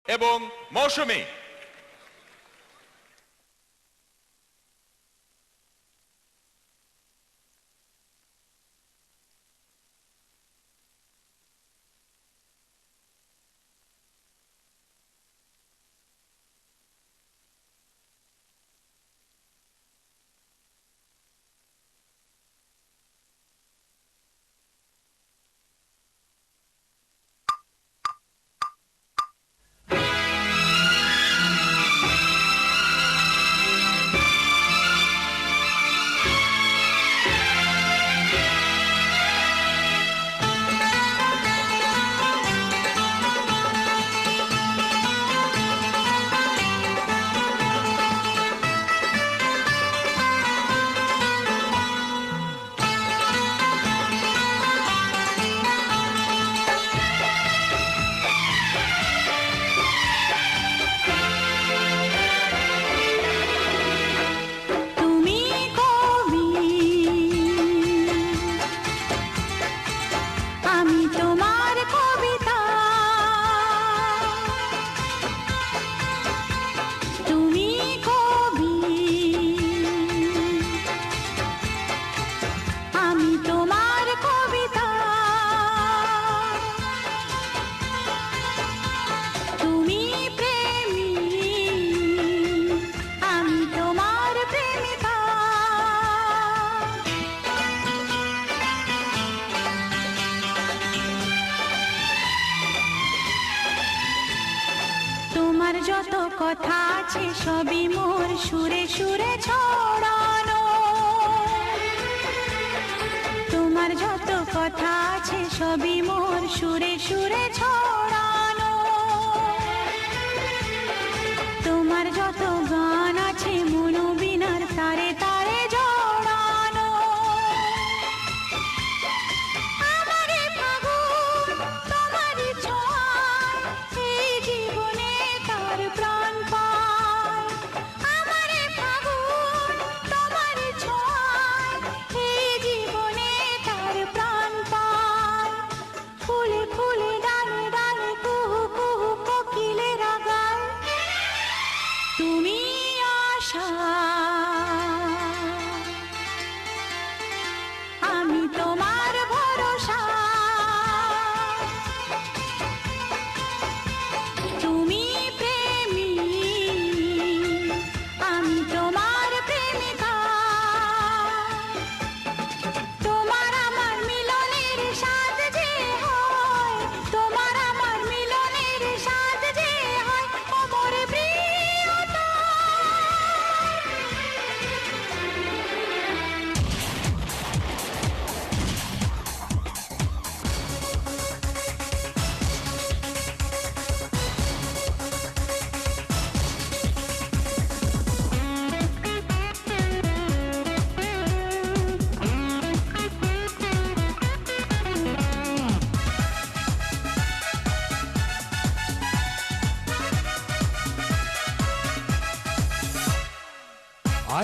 এবং মৌসুমী। তোমার যত কথা আছে সবই মোর সুরে সুরে ছড়ানো, তোমার যত কথা আছে সবই মোর সুরে সুরে ছড়ানো, তোমার যত গান আছে মনোবিনার তারে তারে জড়ানো। আমারে ফাগুন তোমারই ছোঁয়ায় এই জীবনে তার প্রাণ পায়, আমারে ফাগুন তোমারই ছোঁয়ায় এই জীবনে তার প্রাণ পায়। ফুলে ফুলে ডালে ডালে কুহু কুহু কোকিলেরা গায়, তুমি আশা আমি তোমার ভরসা, তুমি প্রেমী আমি তোমার প্রেমিকা, তোমার আমার মিলনের স্বাদ যে হয়, তোমার আমার মিলনের স্বাদ যে হয় ও মোর প্রিয়তা।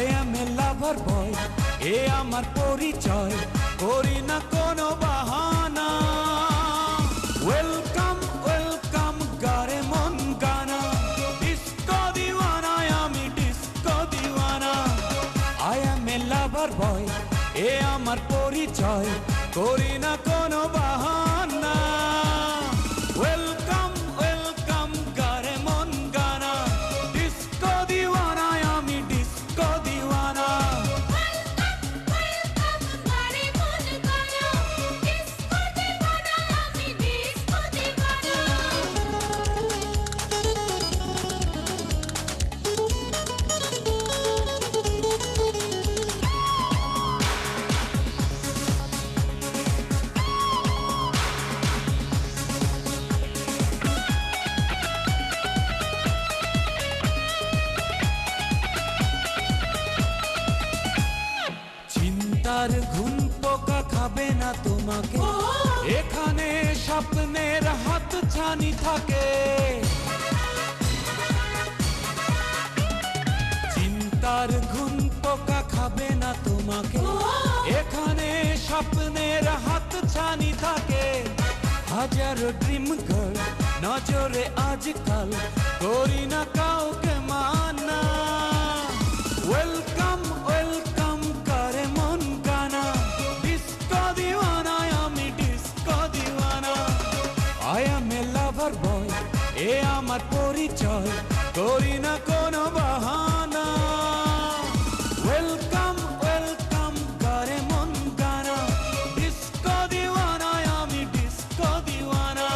I am a lover boy, এ আমার পরিচয়, করি না কোনো বাহানা। ওয়েলকাম ওয়েলকাম গারে মন গানা, ডিস্কো দিওয়ানা আমি disco Diwana. I am a lover boy, এ আমার পরিচয়, করি না কোনো বাহানা। ওয়েলকাম ওয়েলকাম গারে মন গানা, ডিস্কো দিওয়ানা আমি ডিস্কো দিওয়ানা। চিন্তার ঘুম পোকা খাবে না তোমাকে, এখানে স্বপ্নের হাত ছানি থাকে। চিন্তার ঘুম পোকা খাবে না তোমাকে, এখানে স্বপ্নের হাত ছানি থাকে। হাজারো ড্রিম গার্ল নজরে আজকাল করি না কাউকে মানা ওয়েলকাম ওয়েলকাম করে মন কানা ডিস্কো দিওয়ানায় আমি disco Diwana I M A লাভার বয় এ আমার পরিচয় করি না কোনো বাহানা ওয়েলকাম ওয়েলকাম করে মন কানা ডিস্কো দিওয়ানায় আমি ডিস্কো দিওয়ানা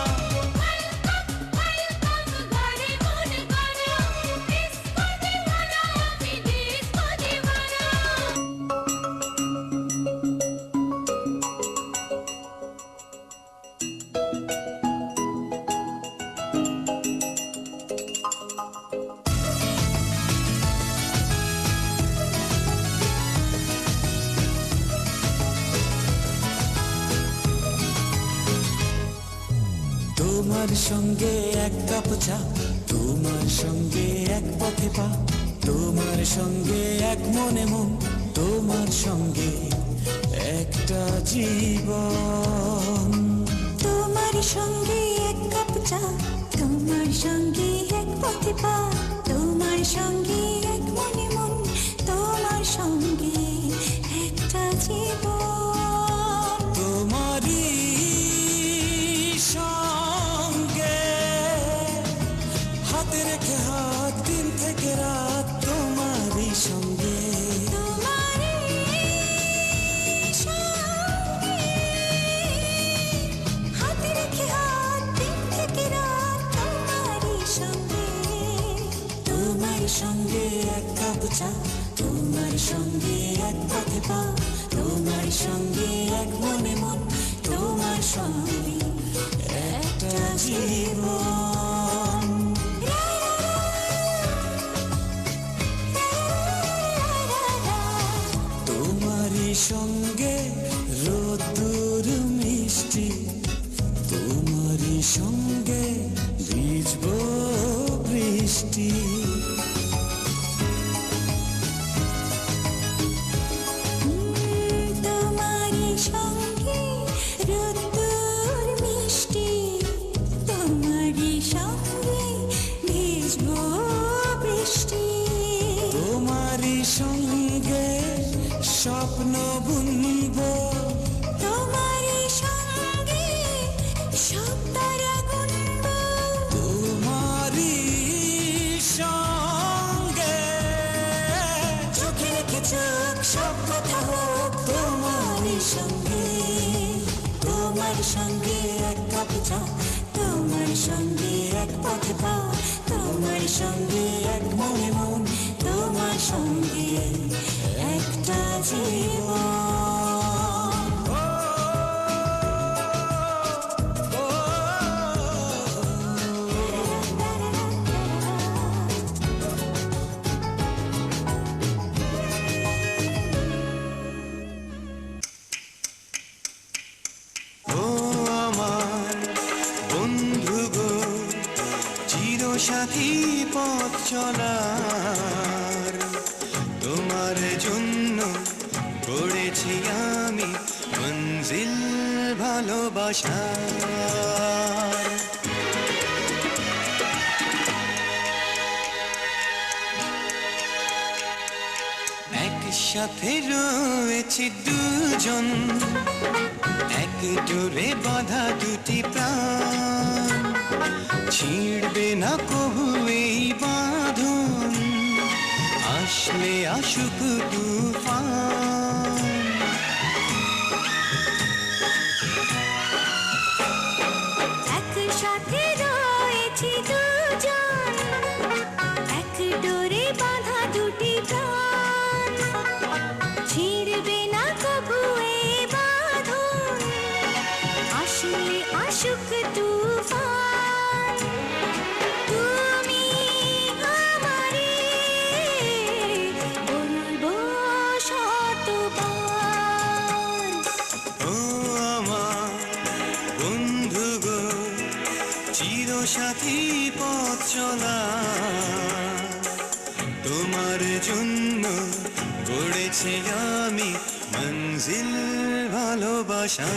তোমার সঙ্গে এক কাপ চা তোমার সঙ্গে এক পথে পা তোমার সঙ্গে এক মনে মন তোমার সঙ্গে একটা জীবন তোমার সঙ্গে এক কাপ চা তোমার সঙ্গে এক পথে পা তোমার সঙ্গে এক মনে মন তোমার সঙ্গে একটা জীবন তোমারই সঙ্গে হাতে রেখে হাত দিন থেকে রাত তোমারই সঙ্গে তোমারই সঙ্গে হাতে রেখে হাত দিন থেকে রাত তোমারই সঙ্গে তোমার সঙ্গে এক কাপ চা তোমার সঙ্গে এক পথে পা তোমার সঙ্গে এক মনে মন তোমার সঙ্গে একটা জীবন তোমারই সঙ্গে রোদ্দুর মিষ্টি তোমারই সঙ্গে ভিজবো বৃষ্টি তোমারই সঙ্গে রোদ্দুর মিষ্টি তোমারই সঙ্গে ভিজবো বৃষ্টি তোমারই সঙ্গে স্বপ্ন বুনবো তোমারই সঙ্গে সব তারা গুনবো তোমারই সঙ্গে চোখে রেখে চোখ সব কথা হোক তোমারই সঙ্গে তোমার সঙ্গে এক কাপ চা তোমার সঙ্গে এক পথে পা তোমার সঙ্গে এক মনে মন তোমার সঙ্গে একটা জীবন ও আমার বন্ধু গো চিরসাথী পথ চলার তোমার জন্য গড়েছি আমি মঞ্জিল ভালোবাসার একসাথে রয়েছি দুজন এক ডোরে বাঁধা দুটি প্রাণ ছিড়বে না কবু এই বাঁধন আসলে আসুক তুফান একসাথে রয়েছি দুজন এক ডোরে বাঁধা দুটি প্রাণ ছিড়বে না কবু এ বাঁধন আসলে আসুক তুফান তুমি আমারে বলবো শতবার ও আমার বন্ধু গো চিরসাথী পথ চলা তোমার জন্য গড়েছি আমি মঞ্জিল ভালোবাসা